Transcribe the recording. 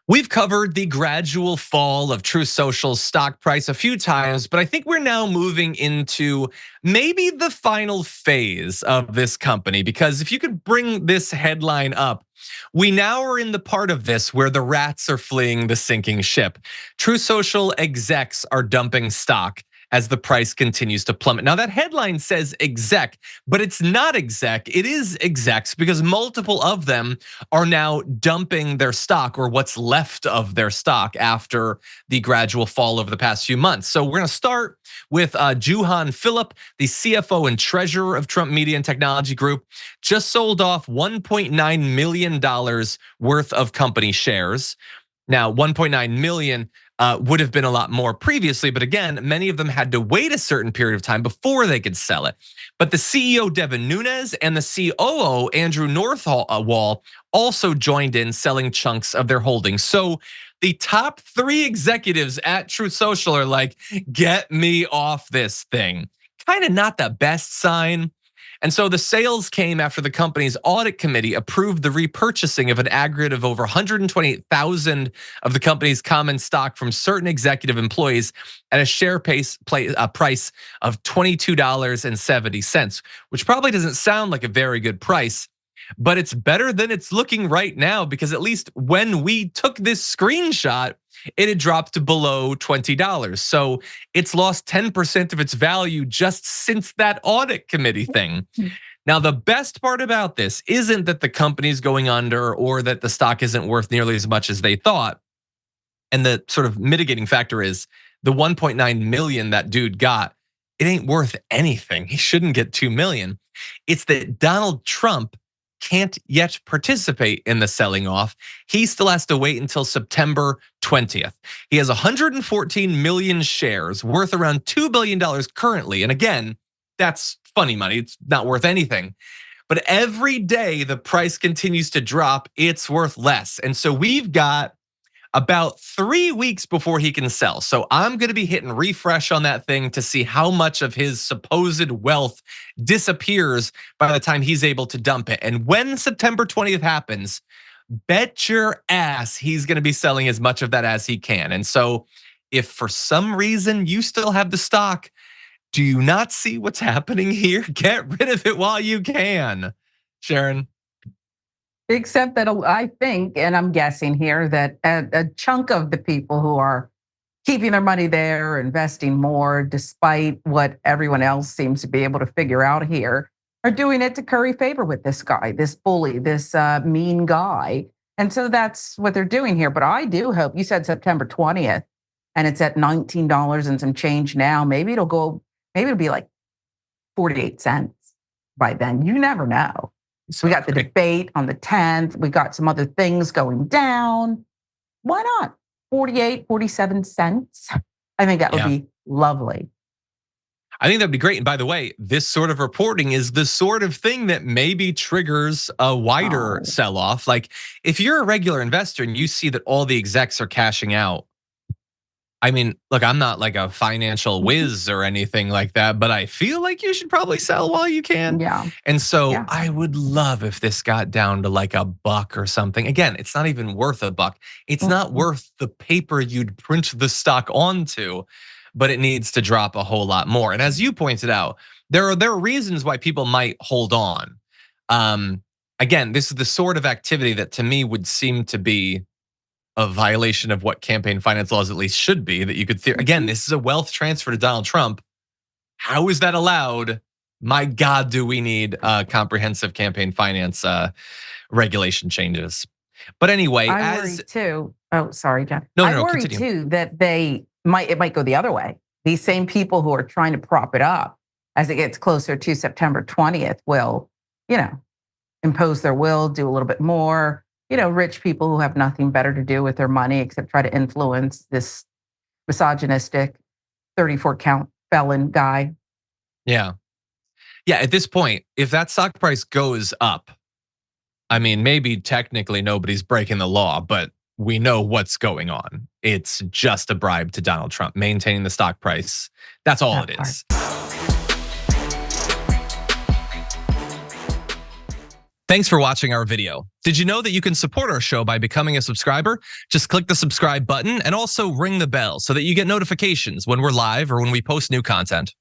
We've covered the gradual fall of Truth Social's stock price a few times, but I think we're now moving into maybe the final phase of this company, because if you could bring this headline up, we now are in the part of this where the rats are fleeing the sinking ship. Truth Social execs are dumping stock as the price continues to plummet. Now that headline says exec, but it's not exec, it is execs, because multiple of them are now dumping their stock, or what's left of their stock, after the gradual fall over the past few months. So we're gonna start with Juhan Phillip, the CFO and treasurer of Trump Media and Technology Group, just sold off $1.9 million worth of company shares. Now, 1.9 million would have been a lot more previously, but again, many of them had to wait a certain period of time before they could sell it. But the CEO, Devin Nunes, and the COO, Andrew Northwall, also joined in selling chunks of their holdings. So the top 3 executives at Truth Social are like, get me off this thing. Kind of not the best sign. And so the sales came after the company's audit committee approved the repurchasing of an aggregate of over 128,000 of the company's common stock from certain executive employees at a share price of $22.70, which probably doesn't sound like a very good price, but it's better than it's looking right now, because at least when we took this screenshot, it had dropped to below $20. So it's lost 10% of its value just since that audit committee thing. Now, the best part about this isn't that the company's going under or that the stock isn't worth nearly as much as they thought. And the sort of mitigating factor is the 1.9 million that dude got, it ain't worth anything. He shouldn't get 2 million. It's that Donald Trump can't yet participate in the selling off. He still has to wait until September 20th. He has 114 million shares worth around $2 billion currently. And again, that's funny money. It's not worth anything. But every day the price continues to drop, it's worth less. And so we've got about 3 weeks before he can sell. So I'm gonna be hitting refresh on that thing to see how much of his supposed wealth disappears by the time he's able to dump it. And when September 20th happens, bet your ass he's gonna be selling as much of that as he can. And so if for some reason you still have the stock, do you not see what's happening here? Get rid of it while you can. Sharon? Except that I think, and I'm guessing here, that a chunk of the people who are keeping their money there, investing more, despite what everyone else seems to be able to figure out here, are doing it to curry favor with this guy, this bully, this mean guy. And so that's what they're doing here. But I do hope, you said September 20th, and it's at $19 and some change now. Maybe it'll be like 48 cents by then. You never know. So we got the debate on the 10th. We got some other things going down. Why not 48, 47 cents? I think that would be lovely. I think that'd be great. And by the way, this sort of reporting is the sort of thing that maybe triggers a wider sell-off. Like if you're a regular investor and you see that all the execs are cashing out, I mean, look, I'm not like a financial whiz or anything like that, but I feel like you should probably sell while you can. Yeah. And so I would love if this got down to like $1 or something. Again, it's not even worth $1. It's not worth the paper you'd print the stock onto, but it needs to drop a whole lot more. And as you pointed out, there are reasons why people might hold on. Again, this is the sort of activity that to me would seem to be a violation of what campaign finance laws at least should be, that you could, again, this is a wealth transfer to Donald Trump. How is that allowed? My God, do we need comprehensive campaign finance regulation changes? But anyway, I worry too. Oh, sorry, Jeff. No, I worry continue. too that it might go the other way. These same people who are trying to prop it up as it gets closer to September 20th will, impose their will, do a little bit more. Rich people who have nothing better to do with their money except try to influence this misogynistic 34 count felon guy. Yeah. At this point, if that stock price goes up, I mean, maybe technically nobody's breaking the law, but we know what's going on. It's just a bribe to Donald Trump, maintaining the stock price. That's all it is. Thanks for watching our video. Did you know that you can support our show by becoming a subscriber? Just click the subscribe button and also ring the bell so that you get notifications when we're live or when we post new content.